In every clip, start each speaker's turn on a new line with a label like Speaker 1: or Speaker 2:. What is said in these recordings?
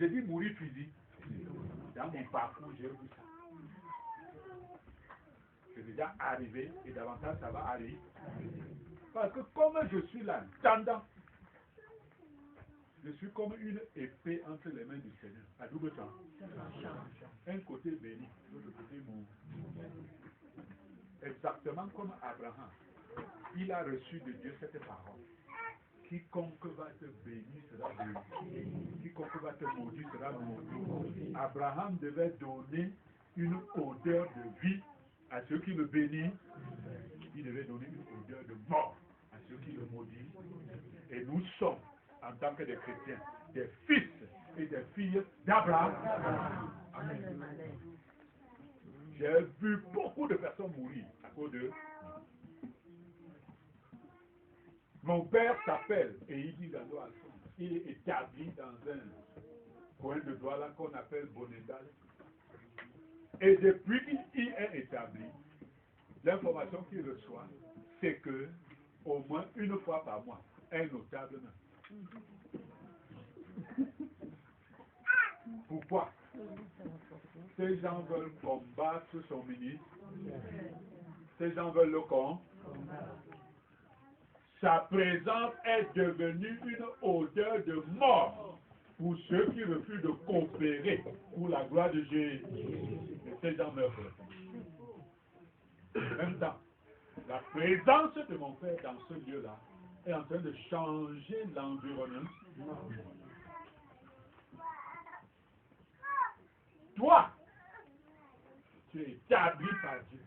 Speaker 1: J'ai dit mourir physique. Dans mon parcours, j'ai vu ça. C'est déjà arrivé et davantage ça va arriver. Parce que comme je suis là, tendant, je suis comme une épée entre les mains du Seigneur, à double temps. Un côté béni, l'autre côté maudit. Exactement comme Abraham, il a reçu de Dieu cette parole. Quiconque va te bénir sera béni. Quiconque va te maudire sera maudit. Abraham devait donner une odeur de vie à ceux qui le bénissent. Il devait donner une odeur de mort à ceux qui le maudissent. Et nous sommes, en tant que des chrétiens, des fils et des filles d'Abraham. J'ai vu beaucoup de personnes mourir à cause de... Mon père s'appelle Eidi Gando Alphonse. Il est établi dans un coin de Douala qu'on appelle Bonendal. Et depuis qu'il est établi, l'information qu'il reçoit, c'est que au moins une fois par mois, un notable meurt. Pourquoi? Ces gens veulent combattre son ministre. Ces gens veulent le combattre. Sa présence est devenue une odeur de mort pour ceux qui refusent de coopérer pour la gloire de Jésus. Et ces gens meurent. En même temps, la présence de mon père dans ce lieu-là est en train de changer l'environnement. Toi, tu es établi par Dieu.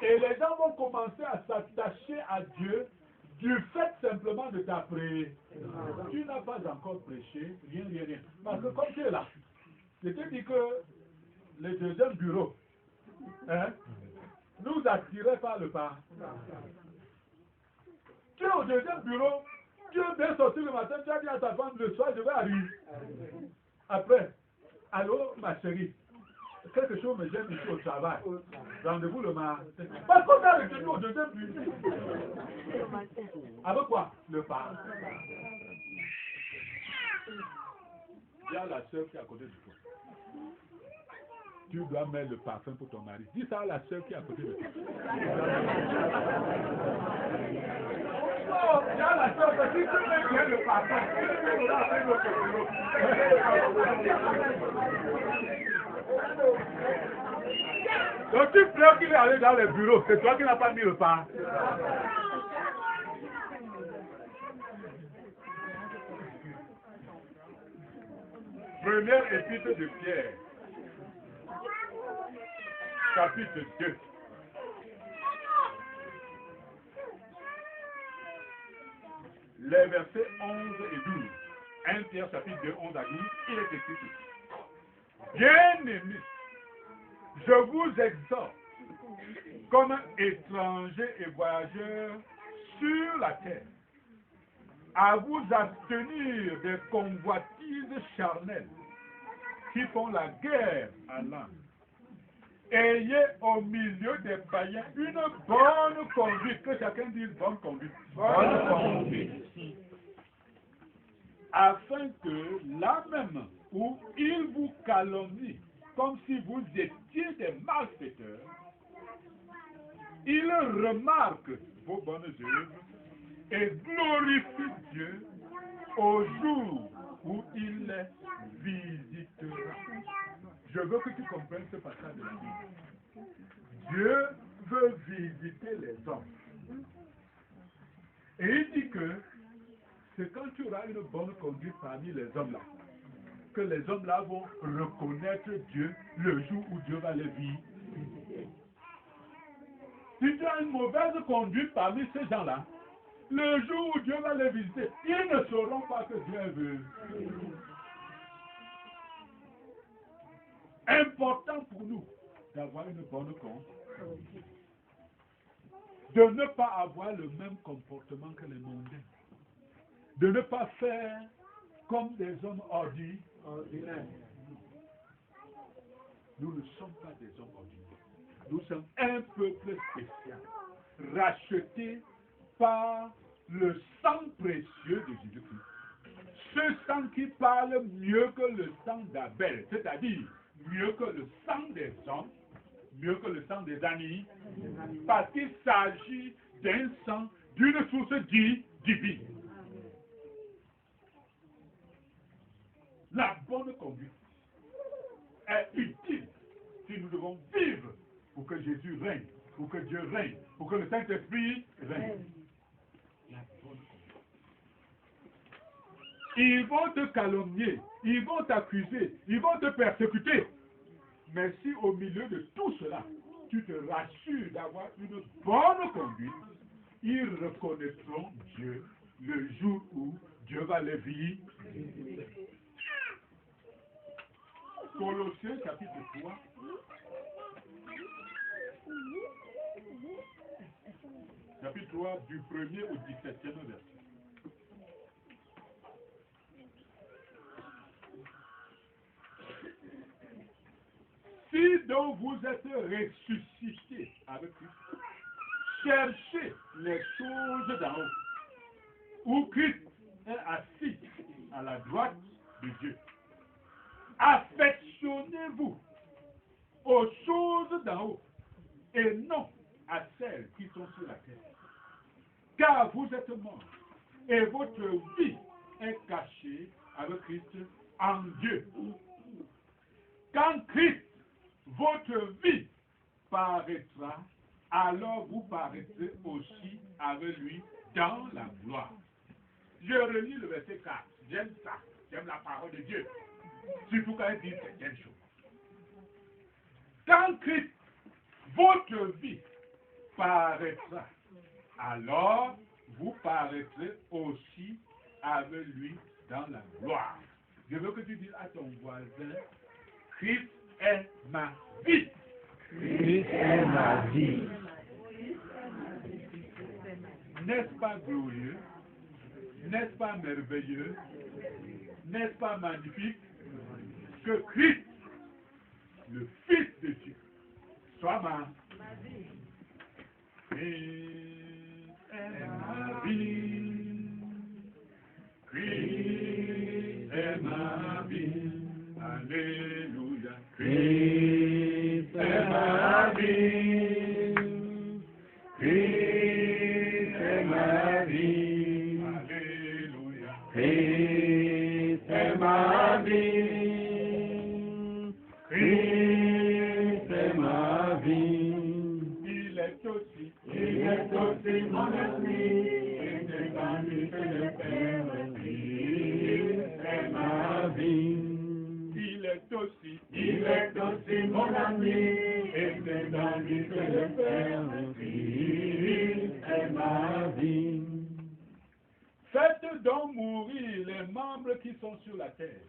Speaker 1: Et les gens vont commencer à s'attacher à Dieu du fait simplement de ta prière. Tu n'as pas encore prêché, rien. Parce que comme tu es là, je te dis que le deuxième bureau nous attirait par le pas. Tu es au deuxième bureau, tu es bien sorti le matin, tu as dit à ta femme le soir, je vais arriver. Après, allô ma chérie, quelque chose me gêne ici au travail. Rendez-vous le matin. Parce qu'on a retenu au deuxième bureau. Avec quoi? Le pas. Il y a la soeur qui est à côté de toi. Tu dois mettre le parfum pour ton mari. Dis ça à la soeur qui est à côté de toi. Oh, il y a la soeur, si tu mets bien le parfum, donc tu pleures qu'il est allé dans le bureau, c'est toi qui n'as pas mis le pas. Première épître de Pierre, chapitre 2. Les versets 11 et 12. 1 Pierre chapitre 2, 11 à 12, il est écrit ici. Bien-aimés, je vous exhorte, comme étrangers et voyageurs sur la terre, à vous abstenir des convoitises charnelles qui font la guerre à l'âme. Ayez au milieu des païens une bonne conduite, que chacun dise bonne conduite. Bonne conduite. Afin que là même où ils vous calomnient, comme si vous étiez des malfaiteurs, ils remarquent vos bonnes œuvres et glorifient Dieu au jour où il les visitera. Je veux que tu comprennes ce passage de la Bible. Dieu veut visiter les hommes. Et il dit que c'est quand tu auras une bonne conduite parmi les hommes là, que les hommes là vont reconnaître Dieu le jour où Dieu va les visiter. Si tu as une mauvaise conduite parmi ces gens-là, le jour où Dieu va les visiter, ils ne sauront pas que Dieu est venu. Important pour nous d'avoir une bonne conduite. De ne pas avoir le même comportement que les mondains. De ne pas faire comme des hommes ordinaires. Nous ne sommes pas des hommes ordinaires. Nous sommes un peuple spécial, racheté par le sang précieux de Jésus-Christ. Ce sang qui parle mieux que le sang d'Abel, c'est-à-dire mieux que le sang des hommes, mieux que le sang des animaux, parce qu'il s'agit d'un sang d'une source divine. La bonne conduite est utile si nous devons vivre pour que Jésus règne, pour que Dieu règne, pour que le Saint-Esprit règne. La bonne conduite. Ils vont te calomnier, ils vont t'accuser, ils vont te persécuter. Mais si au milieu de tout cela, tu te rassures d'avoir une bonne conduite, ils reconnaîtront Dieu le jour où Dieu va les vivre. Colossiens chapitre 3. Chapitre 3 du 1er au 17e verset. Si donc vous êtes ressuscités avec Christ, cherchez les choses d'en haut, où Christ est assis à la droite de Dieu. Affectionnez-vous aux choses d'en haut et non à celles qui sont sur la terre. Car vous êtes morts et votre vie est cachée avec Christ en Dieu. Quand Christ, votre vie, paraîtra, alors vous paraîtrez aussi avec lui dans la gloire. Je relis le verset 4. J'aime ça. J'aime la parole de Dieu. Surtout quand il dit certaines choses. Quand Christ, votre vie, paraîtra, alors vous paraîtrez aussi avec lui dans la gloire. Je veux que tu dises à ton voisin, Christ est ma vie.
Speaker 2: Christ est ma vie.
Speaker 1: N'est-ce pas glorieux? N'est-ce pas merveilleux? N'est-ce pas magnifique que Christ, le Fils de Dieu, soit ma vie? Christ est ma vie. Christ est ma vie. Alléluia.
Speaker 2: Christ est ma vie. Christ est ma vie.
Speaker 1: Alléluia.
Speaker 2: Christ est ma vie. Christ est ma vie.
Speaker 1: Il est
Speaker 2: aussi mon ami. Et c'est dans lui que le Père Christ est ma vie.
Speaker 1: Il est
Speaker 2: aussi mon ami, et c'est dans lui que le Père Christ est ma vie.
Speaker 1: Faites donc mourir les membres qui sont sur la terre,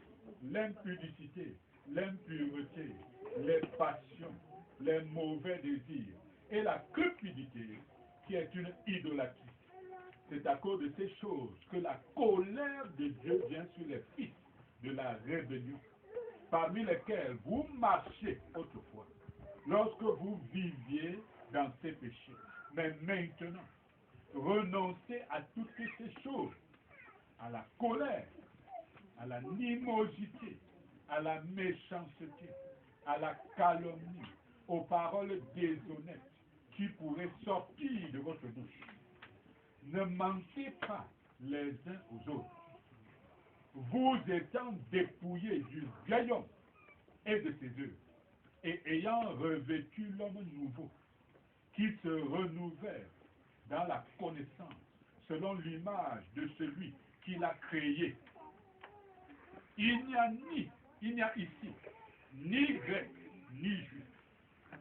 Speaker 1: l'impudicité, l'impureté, les passions, les mauvais désirs et la cupidité qui est une idolâtrie. C'est à cause de ces choses que la colère de Dieu vient sur les fils de la rébellion, parmi lesquels vous marchiez autrefois, lorsque vous viviez dans ces péchés. Mais maintenant, renoncez à toutes ces choses, à la colère, à la nimosité, à la méchanceté, à la calomnie, aux paroles déshonnêtes qui pourraient sortir de votre bouche. Ne mentez pas les uns aux autres, vous étant dépouillés du vieil homme et de ses œuvres, et ayant revêtu l'homme nouveau, qui se renouvelle dans la connaissance, selon l'image de celui qui l'a créé. Il n'y a ici ni grec, ni juif,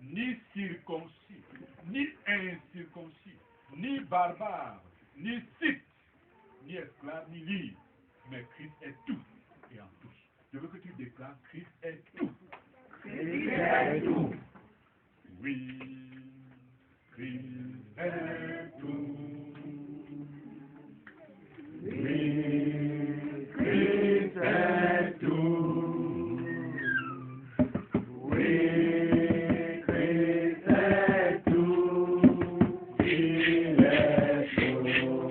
Speaker 1: ni circoncis, ni incirconcis, ni barbare, ni scythe, ni esclave, ni libre, mais Christ est tout et en tous. Je veux que tu déclares Christ est tout.
Speaker 2: Christ est tout.
Speaker 1: Oui, Christ est tout.
Speaker 2: Oui, Christ est tout. Oui, Christ est tout. Il est tout pour moi.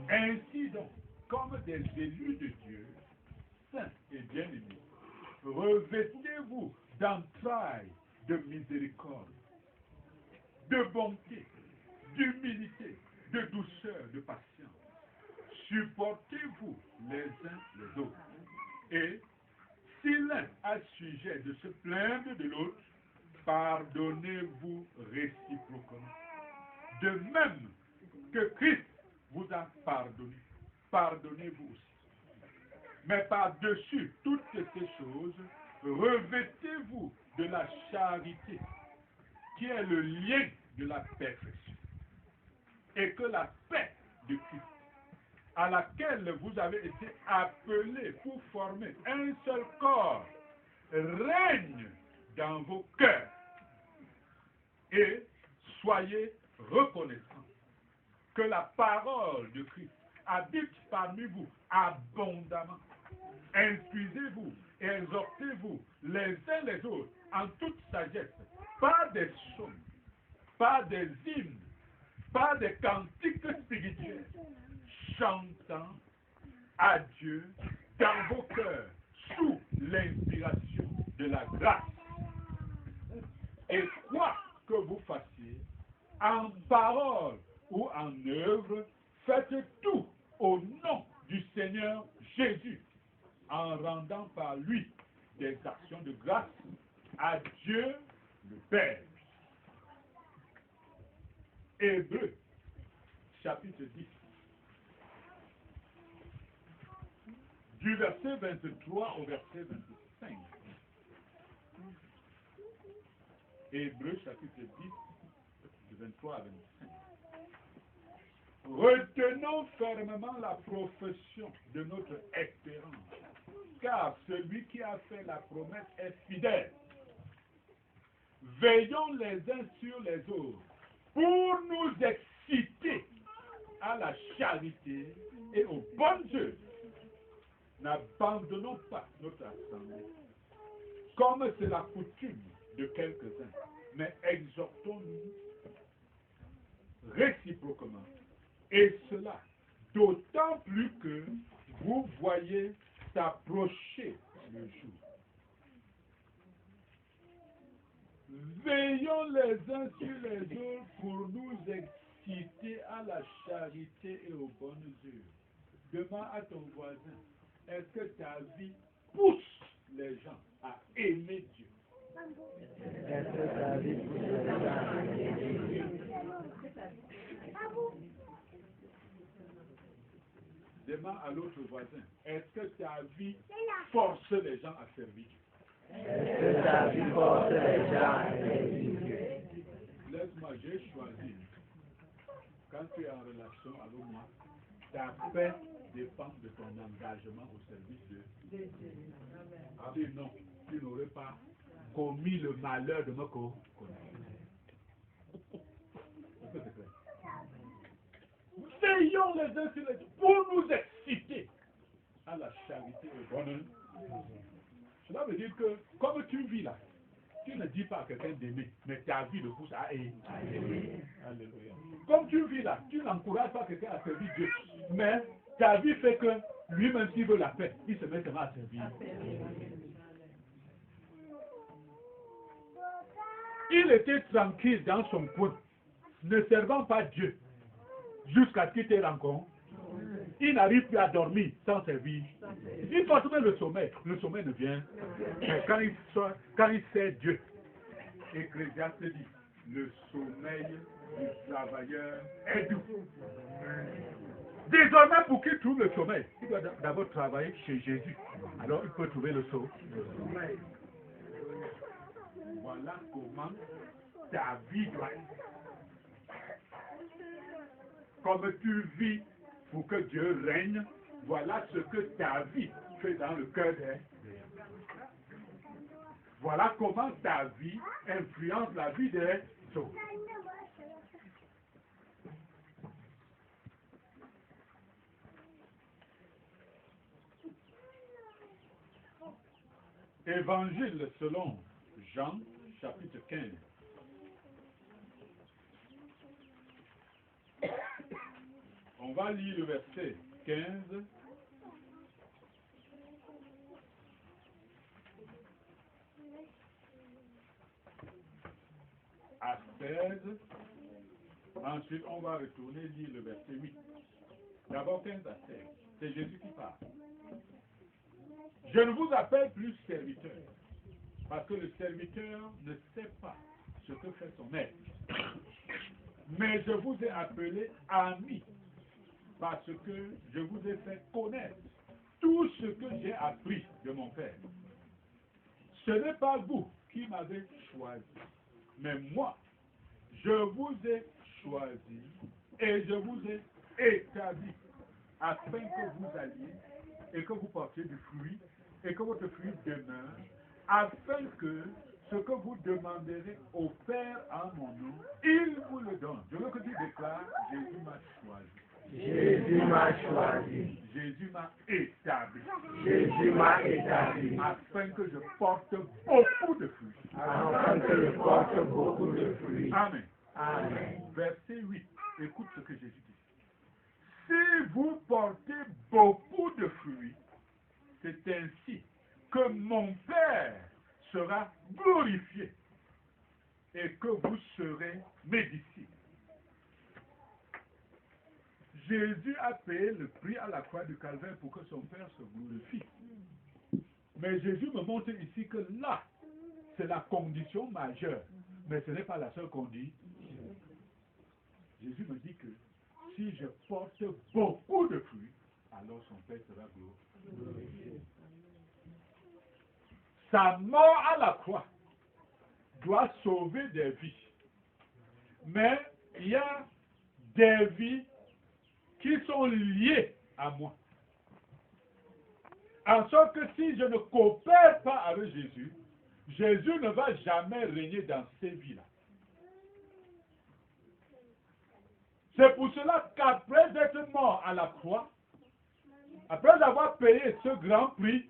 Speaker 1: Ainsi donc, comme des élus de Dieu, saints et bien-aimés, revêtez-vous d'entrailles de miséricorde, de bonté, d'humilité, de douceur, de patience. Supportez-vous les uns les autres. Et si l'un a sujet de se plaindre de l'autre, pardonnez-vous réciproquement. De même que Christ vous a pardonné, pardonnez-vous aussi. Mais par-dessus toutes ces choses, revêtez-vous de la charité, qui est le lien de la perfection. Et que la paix de Christ, à laquelle vous avez été appelés pour former un seul corps, règne dans vos cœurs. Et soyez reconnaissants que la parole de Christ habite parmi vous abondamment. Instruisez-vous et exhortez-vous les uns les autres en toute sagesse, pas des psaumes, pas des hymnes, pas des cantiques spirituels, chantant à Dieu dans vos cœurs sous l'inspiration de la grâce. Et quoi que vous fassiez, en parole ou en œuvre, faites tout au nom du Seigneur Jésus, en rendant par lui des actions de grâce à Dieu le Père. Hébreux, chapitre 10. Du verset 23 au verset 25. Hébreux, chapitre 10, du 23 à 25. Retenons fermement la profession de notre espérance, car celui qui a fait la promesse est fidèle. Veillons les uns sur les autres pour nous exciter à la charité et aux bonnes œuvres. N'abandonnons pas notre assemblée, comme c'est la coutume de quelques-uns, mais exhortons-nous réciproquement. Et cela, d'autant plus que vous voyez s'approcher le jour. Veillons les uns sur les autres pour nous exciter à la charité et aux bonnes œuvres. Demande à ton voisin, est-ce que ta vie pousse les gens à aimer Dieu?
Speaker 2: Est-ce que ta vie pousse les gens à aimer Dieu?
Speaker 1: Demande à l'autre voisin, est-ce que ta vie force les gens à servir Dieu?
Speaker 2: Est-ce que ta vie force les gens à servir Dieu?
Speaker 1: Laisse-moi, j'ai choisi. Quand tu es en relation avec moi, ta paix dépend de ton engagement au service de Dieu. Sinon, tu n'aurais pas commis le malheur de me connaître. Est-ce que c'est clair? Veillons les uns sur les autres pour nous exciter à la charité et au bonheur. Cela veut dire que, comme tu vis là, tu ne dis pas à quelqu'un d'aimer, mais ta vie le pousse à aimer. Alléluia. Comme tu vis là, tu n'encourages pas quelqu'un à servir Dieu, mais ta vie fait que lui-même, s'il veut la paix, il se met seulement à servir. Il était tranquille dans son coin, ne servant pas Dieu, jusqu'à ce qu'il te rencontre. il n'arrive plus à dormir sans servir. Il faut trouver le sommeil. Le sommeil ne vient. Mais quand il sait Dieu, Ecclésiaste dit, le sommeil du travailleur est doux. Désormais, pour qu'il trouve le sommeil, il doit d'abord travailler chez Jésus. Alors, il peut trouver le sommeil. Voilà comment ta vie doit être. Comme tu vis pour que Dieu règne, voilà ce que ta vie fait dans le cœur des. Voilà comment ta vie influence la vie des autres. Évangile selon Jean, chapitre 15. On va lire le verset 15. À 16. Ensuite, on va retourner lire le verset 8. D'abord 15 à 16. C'est Jésus qui parle. Je ne vous appelle plus serviteur, parce que le serviteur ne sait pas ce que fait son maître. Mais je vous ai appelé ami, parce que je vous ai fait connaître tout ce que j'ai appris de mon Père. Ce n'est pas vous qui m'avez choisi, mais moi, je vous ai choisi et je vous ai établi afin que vous alliez et que vous portiez du fruit et que votre fruit demeure, afin que ce que vous demanderez au Père en mon nom, il vous le donne. Je veux que tu déclares, Jésus m'a choisi.
Speaker 2: Jésus m'a choisi.
Speaker 1: Jésus m'a établi.
Speaker 2: Jésus m'a établi.
Speaker 1: Afin que je porte beaucoup de fruits.
Speaker 2: Afin que je porte beaucoup de fruits.
Speaker 1: Amen.
Speaker 2: Amen.
Speaker 1: Verset 8. Écoute ce que Jésus dit. Si vous portez beaucoup de fruits, c'est ainsi que mon Père sera glorifié et que vous serez mes disciples. Jésus a payé le prix à la croix du Calvaire pour que son Père se glorifie. Mais Jésus me montre ici que là, c'est la condition majeure, mais ce n'est pas la seule condition. Jésus me dit que si je porte beaucoup de fruits, alors son Père sera glorifié. Sa mort à la croix doit sauver des vies. Mais il y a des vies qui sont liées à moi. En sorte que si je ne coopère pas avec Jésus, Jésus ne va jamais régner dans ces vies-là. C'est pour cela qu'après être mort à la croix, après avoir payé ce grand prix,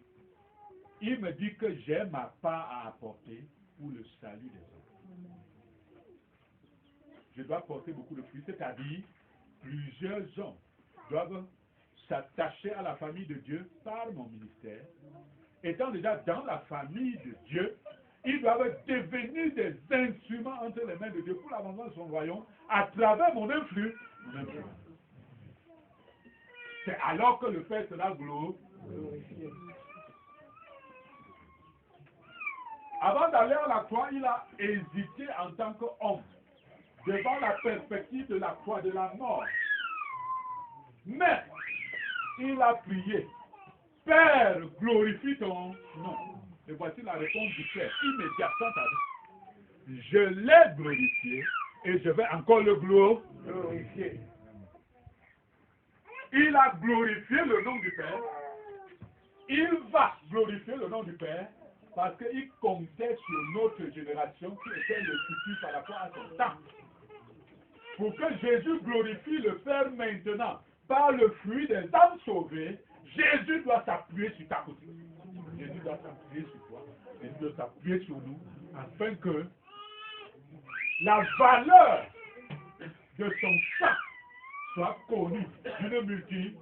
Speaker 1: il me dit que j'ai ma part à apporter pour le salut des hommes. Je dois porter beaucoup de fruits, c'est-à-dire plusieurs hommes doivent s'attacher à la famille de Dieu par mon ministère. Étant déjà dans la famille de Dieu, ils doivent devenir des instruments entre les mains de Dieu pour l'avancement de son royaume à travers mon influence. C'est alors que le Père sera glorifié. Avant d'aller à la croix, il a hésité en tant qu'homme devant la perspective de la croix, de la mort. Mais il a prié, Père, glorifie ton nom. Et voici la réponse du Père, immédiatement. Je l'ai glorifié et je vais encore le glorifier. Il a glorifié le nom du Père. Il va glorifier le nom du Père parce qu'il comptait sur notre génération qui était le futur par rapport à son temps. Pour que Jésus glorifie le Père maintenant par le fruit des âmes sauvées, Jésus doit s'appuyer sur ta côté. Jésus doit s'appuyer sur toi. Jésus doit s'appuyer sur nous afin que la valeur de son sang soit connue d'une multitude.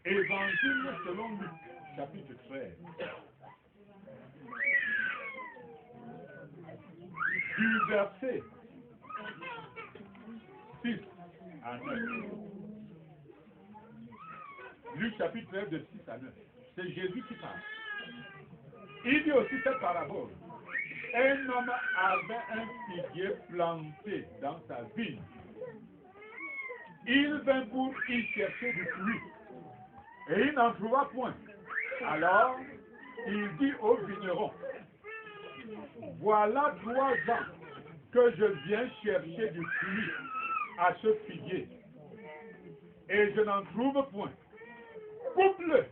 Speaker 1: Évangile selon Luc, chapitre 13. Du verset 6 à 9. Luc chapitre 13 de 6 à 9. C'est Jésus qui parle. Il dit aussi cette parabole. Un homme avait un figuier planté dans sa vigne. Il vint pour y chercher du fruit. Et il n'en trouva point. Alors, il dit au vigneron, voilà 3 ans que je viens chercher du fruit à ce figuier. Et je n'en trouve point. Coupe-le.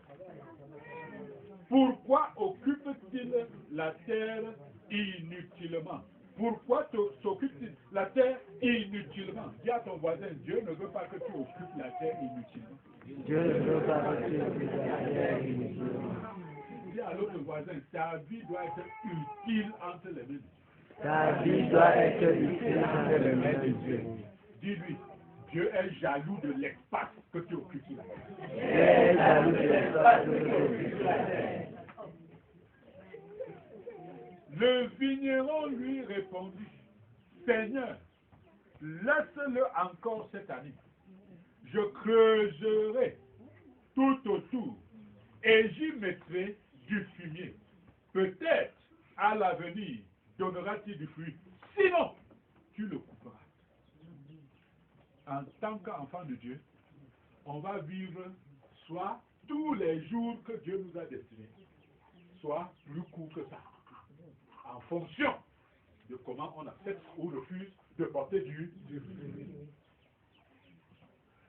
Speaker 1: Pourquoi occupe-t-il la terre inutilement? Pourquoi s'occupe-t-il la terre inutilement? Dis à ton voisin, Dieu ne veut pas que tu occupes la terre inutilement.
Speaker 2: Dieu ne veut pas que tu occupes la terre inutilement.
Speaker 1: Dis à l'autre voisin, ta vie doit être utile entre les mains de Dieu.
Speaker 2: Ta vie doit être utile entre les mains de Dieu.
Speaker 1: Dis-lui, Dieu est jaloux de l'espace que tu occupes sur la terre.
Speaker 2: Dieu est jaloux de l'espace que tu occupes sur la terre.
Speaker 1: Le vigneron lui répondit, Seigneur, laisse-le encore cette année. Je creuserai tout autour et j'y mettrai du fumier. Peut-être à l'avenir donnera-t-il du fruit. Sinon, tu le couperas. En tant qu'enfant de Dieu, on va vivre soit tous les jours que Dieu nous a destinés, soit plus court que ça. En fonction de comment on accepte ou refuse de porter du fruit.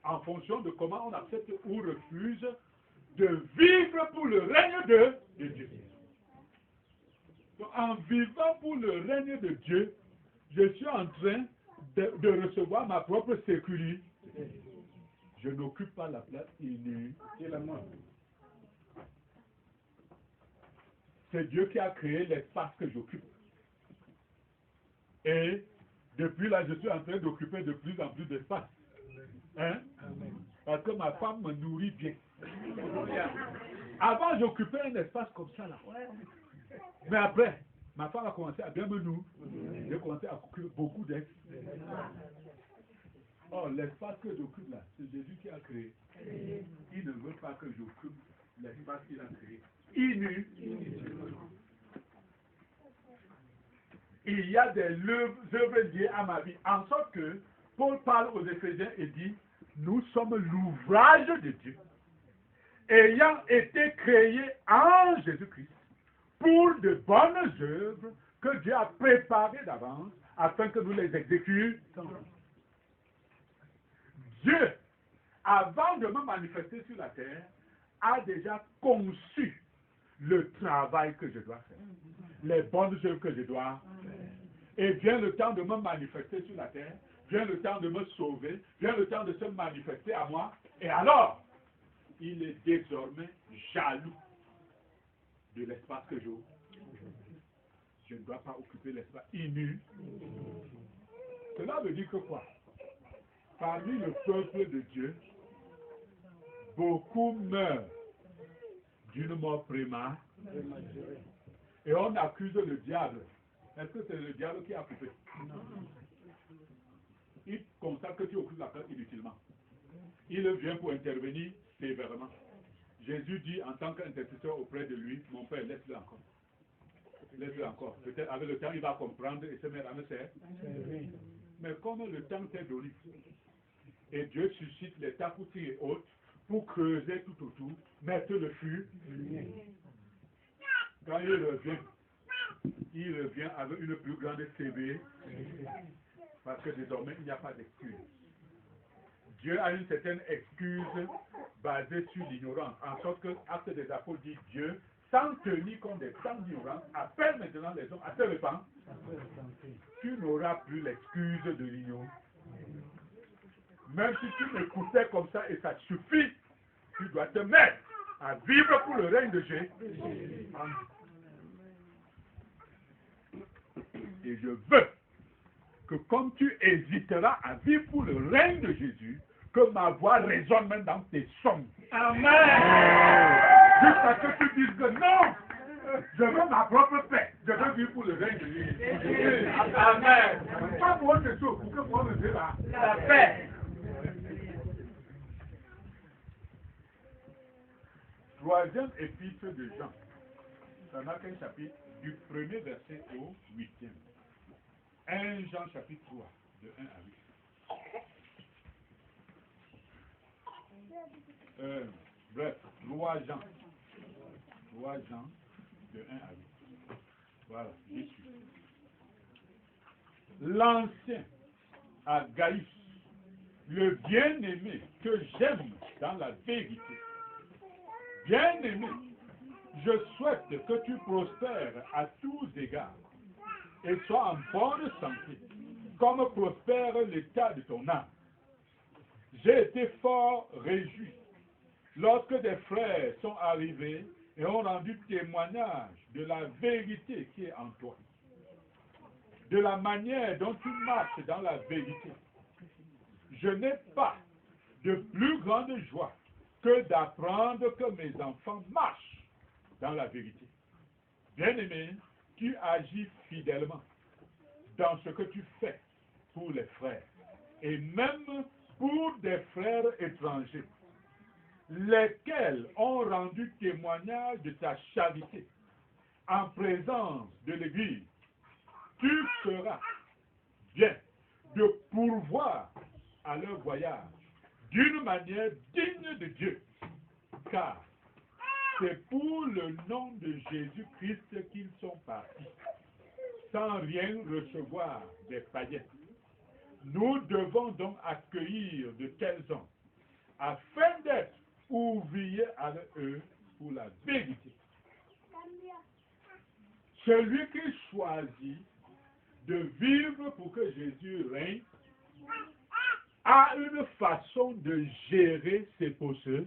Speaker 1: En fonction de comment on accepte ou refuse de vivre pour le règne de Dieu. Donc, en vivant pour le règne de Dieu, je suis en train de recevoir ma propre sécurité. Je n'occupe pas la place inutilement. C'est Dieu qui a créé l'espace que j'occupe. Et depuis là, je suis en train d'occuper de plus en plus d'espace. Hein? Parce que ma femme me nourrit bien. Avant, j'occupais un espace comme ça là. Mais après, ma femme a commencé à bien me nourrir. J'ai commencé à occuper beaucoup d'espace. Oh, l'espace que j'occupe là, c'est Jésus qui a créé. Il ne veut pas que j'occupe l'espace qu'il a créé. Il y a des œuvres liées à ma vie. En sorte que Paul parle aux Éphésiens et dit, nous sommes l'ouvrage de Dieu, ayant été créés en Jésus-Christ pour de bonnes œuvres que Dieu a préparées d'avance afin que nous les exécutions. Dieu, avant de me manifester sur la terre, a déjà conçu le travail que je dois faire, les bonnes œuvres que je dois faire. Et vient le temps de me manifester sur la terre, vient le temps de me sauver, vient le temps de se manifester à moi, et alors, il est désormais jaloux de l'espace que j'occupe. Je ne dois pas occuper l'espace inutile. Cela veut dire que quoi? Parmi le peuple de Dieu, beaucoup meurent d'une mort prématurée. Et on accuse le diable. Est-ce que c'est le diable qui a coupé? Non. Il constate que tu occupes la place inutilement. Il vient pour intervenir sévèrement. Jésus dit en tant qu'intercesseur auprès de lui, mon Père, laisse-le encore. Laisse-le encore. Peut-être avec le temps, il va comprendre et se mettre à me servir. Mais comme le temps t'est donné, et Dieu suscite les tapoutis et autres pour creuser tout autour, mettre le feu. Quand il revient avec une plus grande sévérité, parce que désormais il n'y a pas d'excuse. Dieu a une certaine excuse basée sur l'ignorance, en sorte que Actes des Apôtres dit Dieu, sans tenir compte des temps d'ignorance, appelle maintenant les hommes à se répandre. Tu n'auras plus l'excuse de l'ignorance. Même si tu m'écoutais comme ça et ça suffit, tu dois te mettre à vivre pour le règne de Jésus. Et je veux que comme tu hésiteras à vivre pour le règne de Jésus, que ma voix résonne même dans tes songes. Amen. Jusqu'à ce que tu dises que non, je veux ma propre paix. Je veux vivre pour le règne de Dieu.
Speaker 2: Amen.
Speaker 1: Pas pour autre chose, pour que moi me dise
Speaker 2: La paix.
Speaker 1: Troisième épître de Jean. Ça n'a qu'un chapitre du premier verset au 8e. 1 Jean chapitre 3, de 1 à 8. Bref, 3 Jean. 3 Jean, de 1 à 8. Voilà, j'y suis. L'ancien Agaïs, le bien-aimé que j'aime dans la vérité. Bien-aimé, je souhaite que tu prospères à tous égards et sois en bonne santé, comme prospère l'état de ton âme. J'ai été fort réjoui lorsque des frères sont arrivés et ont rendu témoignage de la vérité qui est en toi, de la manière dont tu marches dans la vérité. Je n'ai pas de plus grande joie que d'apprendre que mes enfants marchent dans la vérité. Bien-aimé, tu agis fidèlement dans ce que tu fais pour les frères, et même pour des frères étrangers, lesquels ont rendu témoignage de ta charité en présence de l'Église. Tu feras bien de pourvoir à leur voyage d'une manière digne de Dieu, car c'est pour le nom de Jésus-Christ qu'ils sont partis, sans rien recevoir des païens. Nous devons donc accueillir de tels hommes, afin d'être ouvriers avec eux pour la vérité. Celui qui choisit de vivre pour que Jésus règne a une façon de gérer ses possessions.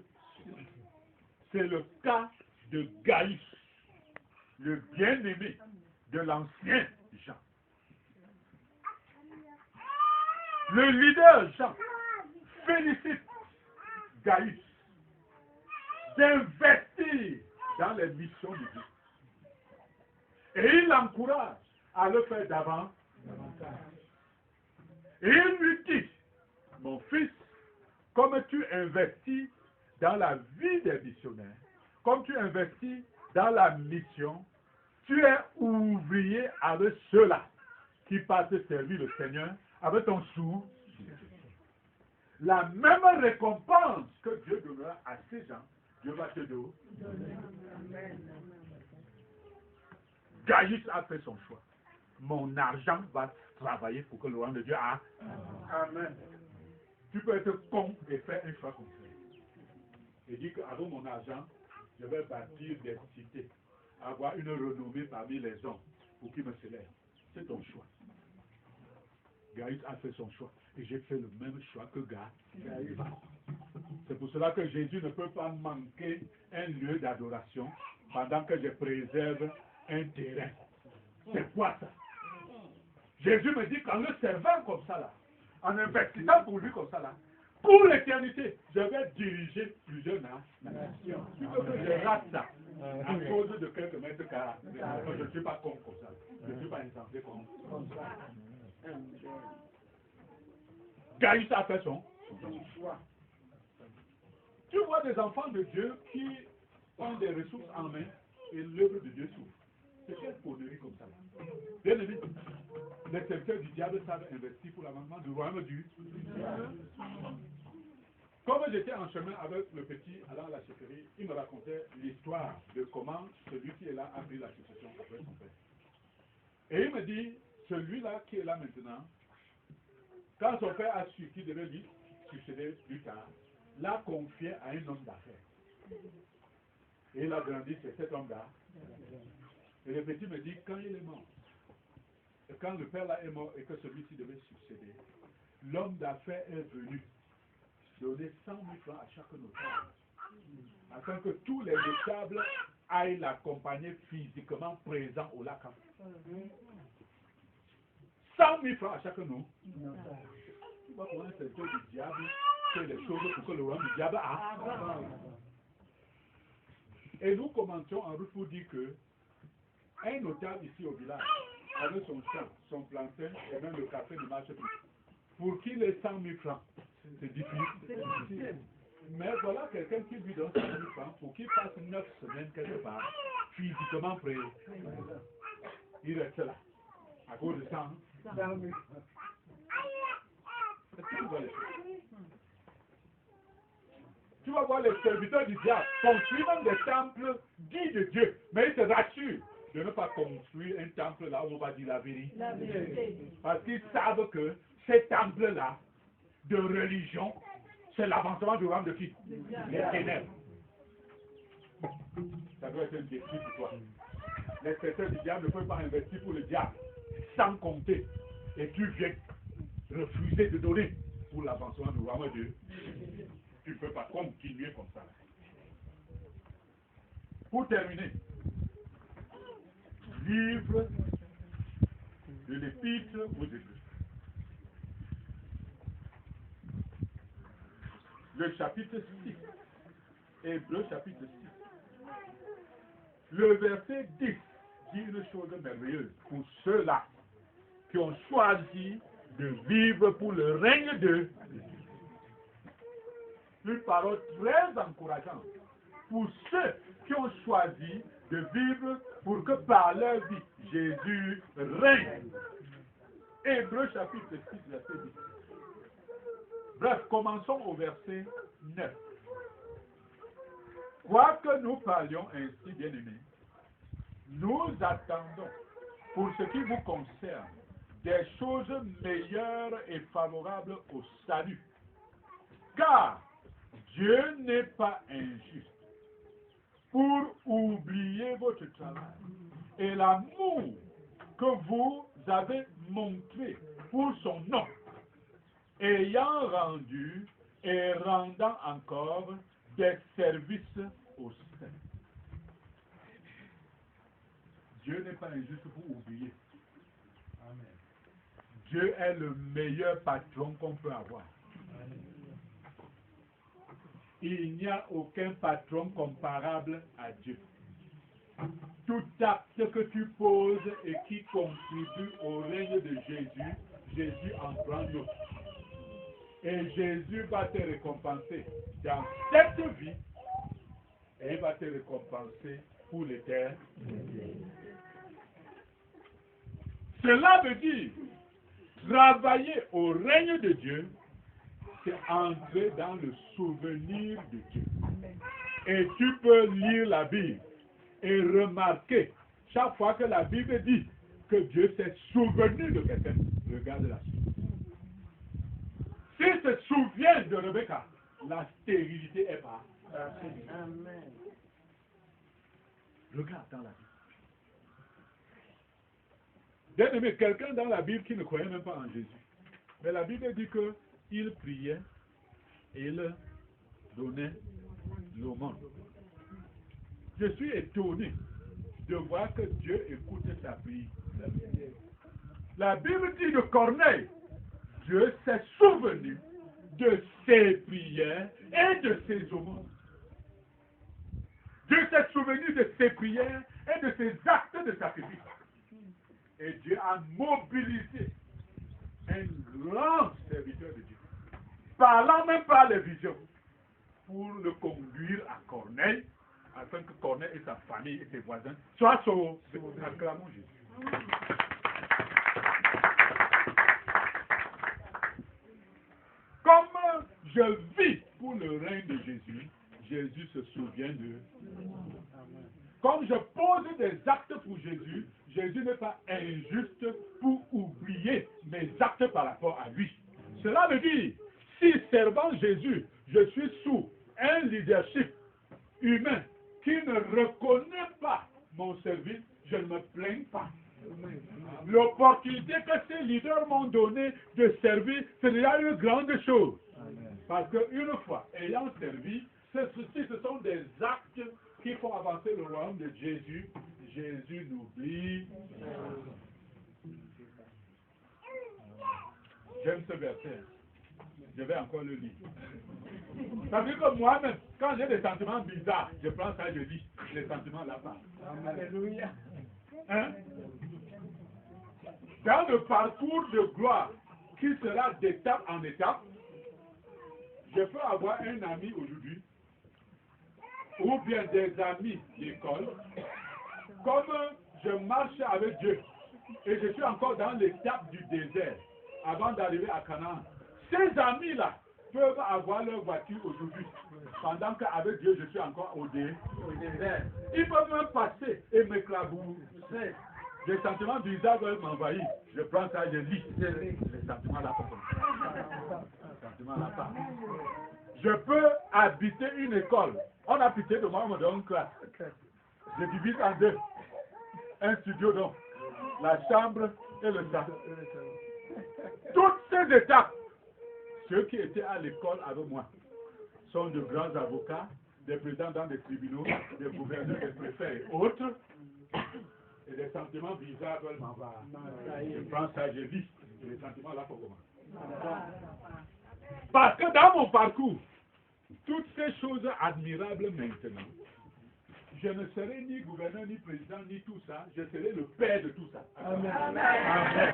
Speaker 1: C'est le cas de Gaïs, le bien-aimé de l'ancien Jean. Le leader Jean félicite Gaïs d'investir dans les missions de Dieu. Et il l'encourage à le faire davantage. Et il lui dit, mon fils, comme tu investis dans la vie des missionnaires, comme tu investis dans la mission, tu es ouvrier avec ceux-là qui partent servir le Seigneur avec ton sou. La même récompense que Dieu donnera à ces gens, Dieu va te donner. Gaïs a fait son choix. Mon argent va travailler pour que le royaume de Dieu a. Amen. Tu peux être con et faire un choix comme ça. Et dire qu'avec mon argent, je vais bâtir des cités, avoir une renommée parmi les hommes pour qu'ils me célèbrent. C'est ton choix. Gaïs a fait son choix. Et j'ai fait le même choix que Gaïs. C'est pour cela que Jésus ne peut pas manquer un lieu d'adoration pendant que je préserve un terrain. C'est quoi ça? Jésus me dit qu'en le servant comme ça là, en investissant pour lui comme ça là, pour l'éternité, je vais diriger plusieurs nations. Tu veux que je rate ça à cause de quelques mètres carrés? Je ne suis pas con comme ça. Je ne suis pas insensé comme ça. Gaïs a fait son choix. Tu vois des enfants de Dieu qui ont des ressources en main et l'œuvre de Dieu s'ouvre. C'est quelle connerie comme ça? Bien aimé, les serviteurs du diable savent investir pour l'avancement du royaume de Dieu. Comme j'étais en chemin avec le petit allant à la chefferie, il me racontait l'histoire de comment celui qui est là a pris la succession après son père. Et il me dit, celui-là qui est là maintenant, quand son père a su qu'il devait lui succéder plus tard, l'a confié à un homme d'affaires. Et il a grandi, c'est cet homme-là. Et le petit me dit, quand il est mort, et quand le père là est mort et que celui-ci devait succéder, l'homme d'affaires est venu donner 100 000 francs à chaque notable, afin que tous les notables aillent l'accompagner physiquement présent au lac. 100 000 francs à chaque notable. Tu vois comment c'est le du diable fait les choses pour que le royaume du diable a. Et nous commençons en route pour dire que Un notable ici au village, avec son champ, son plantain, et même le café ne marche plus. Pour qui les 100 000 francs? C'est difficile. Mais voilà quelqu'un qui lui donne 100 000 francs pour qu'il passe 9 semaines quelque part, physiquement prêt. Il reste là, à cause de ça. Tu vas voir les serviteurs du diable construire même des temples dits de Dieu, mais ils se rassurent de ne pas construire un temple là où on va dire la vérité. Parce qu'ils savent que ces temples-là de religion, c'est l'avancement du royaume de qui? Les ténèbres. Ça doit être un défi pour toi. Les serviteurs du diable ne peuvent pas investir pour le diable sans compter. Et tu viens refuser de donner pour l'avancement du royaume de Dieu. Tu ne peux pas continuer comme ça. Pour terminer, livre de l'Épître aux Hébreux. Le chapitre 6. Hébreux chapitre 6. Le verset 10 dit une chose merveilleuse pour ceux-là qui ont choisi de vivre pour le règne de Dieu. Une parole très encourageante pour ceux qui ont choisi de vivre pour que par leur vie, Jésus règne. Hébreux chapitre 6, verset 10. Bref, commençons au verset 9. Quoique nous parlions ainsi, bien-aimés, nous attendons, pour ce qui vous concerne, des choses meilleures et favorables au salut. Car Dieu n'est pas injuste pour oublier votre travail et l'amour que vous avez montré pour son nom, ayant rendu et rendant encore des services au saint. Dieu n'est pas injuste pour oublier. Amen. Dieu est le meilleur patron qu'on peut avoir. Amen. Il n'y a aucun patron comparable à Dieu. Tout acte que tu poses et qui contribue au règne de Jésus, Jésus en prend l'autre. Et Jésus va te récompenser dans cette vie et il va te récompenser pour l'éternité. Cela veut dire travailler au règne de Dieu, c'est entrer dans le souvenir de Dieu. Et tu peux lire la Bible et remarquer chaque fois que la Bible dit que Dieu s'est souvenu de quelqu'un. Regarde la suite. S'il se souvient de Rebecca, la stérilité est pas. Amen. Regarde dans la Bible. Bien aimé, quelqu'un dans la Bible qui ne croyait même pas en Jésus. Mais la Bible dit qu'il priait et il donnait l'aumône. Je suis étonné de voir que Dieu écoute sa prière. La Bible dit de Corneille, Dieu s'est souvenu de ses prières et de ses aumônes. Dieu s'est souvenu de ses prières et de ses actes de sacrifice. Et Dieu a mobilisé un grand serviteur de Dieu, parlant même par les visions, pour le conduire à Corneille, afin que Corneille et sa famille et ses voisins soient sauvés. Acclamons Jésus. Comme je vis pour le règne de Jésus, Jésus se souvient de moi. Comme je pose des actes pour Jésus, Jésus n'est pas injuste pour oublier mes actes par rapport à lui. Cela veut dire, si servant Jésus, je suis sous un leadership humain qui ne reconnaît pas mon service, je ne me plains pas. L'opportunité que ces leaders m'ont donnée de servir, c'est déjà une grande chose. Parce qu'une fois ayant servi, ce sont des actes qui font avancer le royaume de Jésus. Jésus n'oublie. J'aime ce verset. Je vais encore le lire. Ça veut dire que moi-même, quand j'ai des sentiments bizarres, je prends ça et je lis. Les sentiments là-bas. Alléluia. Hein? Dans le parcours de gloire qui sera d'étape en étape, je peux avoir un ami aujourd'hui ou bien des amis d'école, comme je marche avec Dieu et je suis encore dans l'étape du désert avant d'arriver à Canaan. Ces amis-là peuvent avoir leur voiture aujourd'hui, pendant qu'avec Dieu je suis encore au désert. Ils peuvent même passer et m'éclabousser. Les sentiments bizarres veulent m'envahir. Je prends ça, je lis. Les sentiments là pas. Je peux habiter une école. On a pitié de moi, on me donne une classe. Je divise en deux. Un studio donc. La chambre et le salon. Toutes ces étapes, ceux qui étaient à l'école avec moi sont de grands avocats, des présidents dans des tribunaux, des gouverneurs, des préfets et autres. Et les sentiments bizarres veulent m'envahir. Je prends ça, je lis. Et les sentiments là pour comment? Parce que dans mon parcours, toutes ces choses admirables maintenant, je ne serai ni gouverneur, ni président, ni tout ça. Je serai le père de tout ça. Amen. Amen.